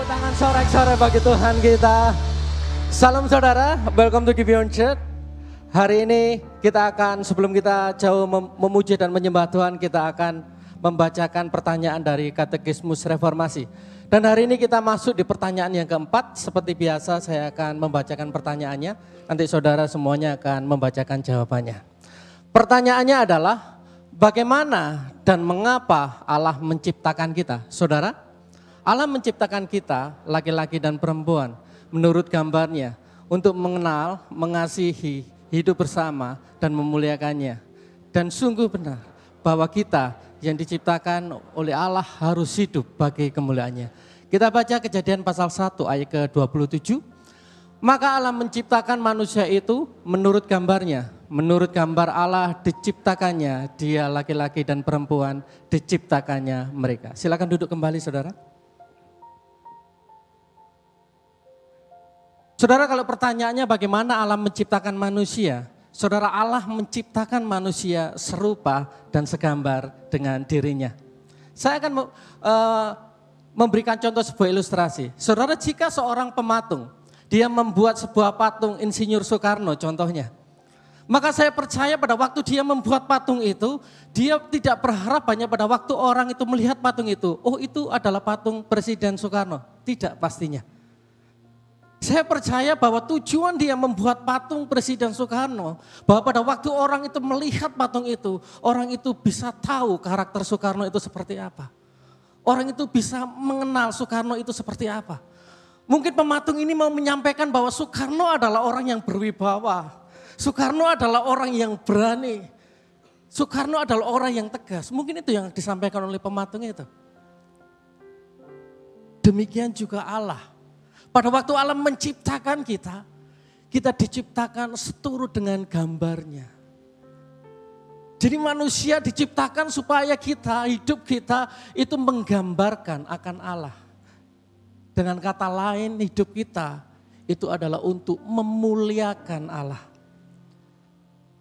Tepuk tangan sorak-sorai bagi Tuhan kita. Salam saudara, welcome to Gibeon Church. Hari ini kita akan, sebelum kita jauh memuji dan menyembah Tuhan, kita akan membacakan pertanyaan dari Katekismus Reformasi. Dan hari ini kita masuk di pertanyaan yang keempat. Seperti biasa saya akan membacakan pertanyaannya. Nanti saudara semuanya akan membacakan jawabannya. Pertanyaannya adalah, bagaimana dan mengapa Allah menciptakan kita? Saudara, Allah menciptakan kita, laki-laki dan perempuan, menurut gambarnya, untuk mengenal, mengasihi, hidup bersama, dan memuliakannya. Dan sungguh benar bahwa kita yang diciptakan oleh Allah harus hidup bagi kemuliaannya. Kita baca Kejadian pasal 1 ayat ke-27. Maka Allah menciptakan manusia itu menurut gambarnya. Menurut gambar Allah diciptakannya, dia laki-laki dan perempuan diciptakannya mereka. Silakan duduk kembali saudara. Saudara, kalau pertanyaannya bagaimana Allah menciptakan manusia? Saudara, Allah menciptakan manusia serupa dan segambar dengan dirinya. Saya akan memberikan contoh sebuah ilustrasi. Saudara, jika seorang pematung, dia membuat sebuah patung Insinyur Soekarno contohnya. Maka saya percaya pada waktu dia membuat patung itu, dia tidak berharap hanya pada waktu orang itu melihat patung itu, oh itu adalah patung Presiden Soekarno. Tidak pastinya. Saya percaya bahwa tujuan dia membuat patung Presiden Soekarno, bahwa pada waktu orang itu melihat patung itu, orang itu bisa tahu karakter Soekarno itu seperti apa. Orang itu bisa mengenal Soekarno itu seperti apa. Mungkin pematung ini mau menyampaikan bahwa Soekarno adalah orang yang berwibawa. Soekarno adalah orang yang berani. Soekarno adalah orang yang tegas. Mungkin itu yang disampaikan oleh pematung itu. Demikian juga Allah. Pada waktu Allah menciptakan kita, kita diciptakan seturut dengan gambarnya. Jadi manusia diciptakan supaya kita, hidup kita itu menggambarkan akan Allah. Dengan kata lain, hidup kita itu adalah untuk memuliakan Allah.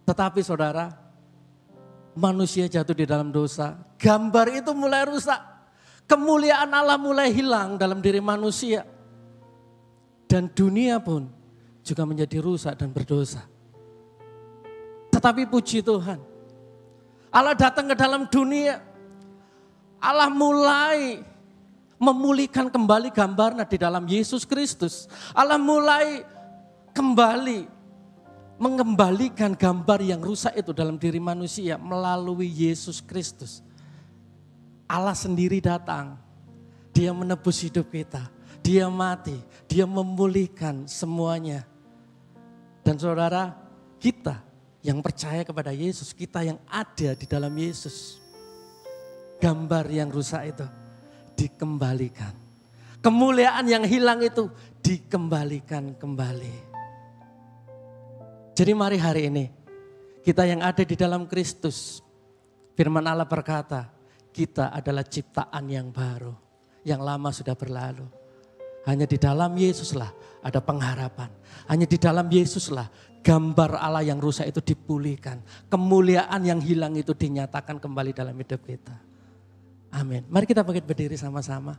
Tetapi saudara, manusia jatuh di dalam dosa, gambar itu mulai rusak. Kemuliaan Allah mulai hilang dalam diri manusia. Dan dunia pun juga menjadi rusak dan berdosa. Tetapi puji Tuhan, Allah datang ke dalam dunia. Allah mulai memulihkan kembali gambarnya di dalam Yesus Kristus. Allah mulai kembali mengembalikan gambar yang rusak itu dalam diri manusia melalui Yesus Kristus. Allah sendiri datang, dia menebus hidup kita. Dia mati, dia memulihkan semuanya. Dan saudara, kita yang percaya kepada Yesus, kita yang ada di dalam Yesus, gambar yang rusak itu dikembalikan. Kemuliaan yang hilang itu dikembalikan kembali. Jadi mari hari ini, kita yang ada di dalam Kristus, firman Allah berkata, kita adalah ciptaan yang baru, yang lama sudah berlalu. Hanya di dalam Yesuslah ada pengharapan. Hanya di dalam Yesuslah gambar Allah yang rusak itu dipulihkan. Kemuliaan yang hilang itu dinyatakan kembali dalam hidup kita. Amin. Mari kita bangkit berdiri sama-sama.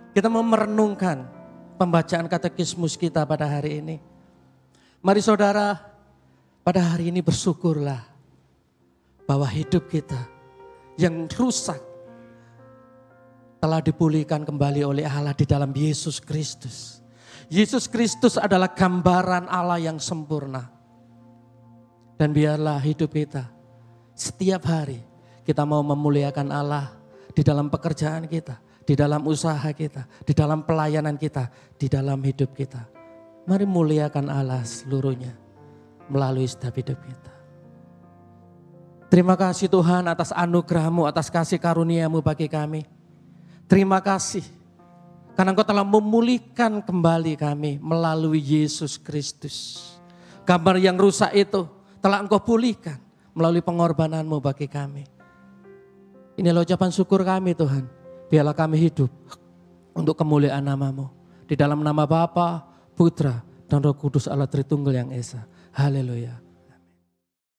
Kita mau merenungkan pembacaan katekismus kita pada hari ini. Mari saudara, pada hari ini bersyukurlah bahwa hidup kita yang rusak telah dipulihkan kembali oleh Allah di dalam Yesus Kristus. Yesus Kristus adalah gambaran Allah yang sempurna. Dan biarlah hidup kita setiap hari kita mau memuliakan Allah di dalam pekerjaan kita, di dalam usaha kita, di dalam pelayanan kita, di dalam hidup kita. Mari muliakan Allah seluruhnya melalui setiap hidup kita. Terima kasih Tuhan atas anugerah-Mu, atas kasih karunia-Mu bagi kami. Terima kasih karena Engkau telah memulihkan kembali kami melalui Yesus Kristus. Gambar yang rusak itu telah Engkau pulihkan melalui pengorbanan-Mu bagi kami. Inilah ucapan syukur kami Tuhan. Biarlah kami hidup untuk kemuliaan nama-Mu. Di dalam nama Bapa, Putra, dan Roh Kudus Allah Tritunggal yang Esa. Haleluya.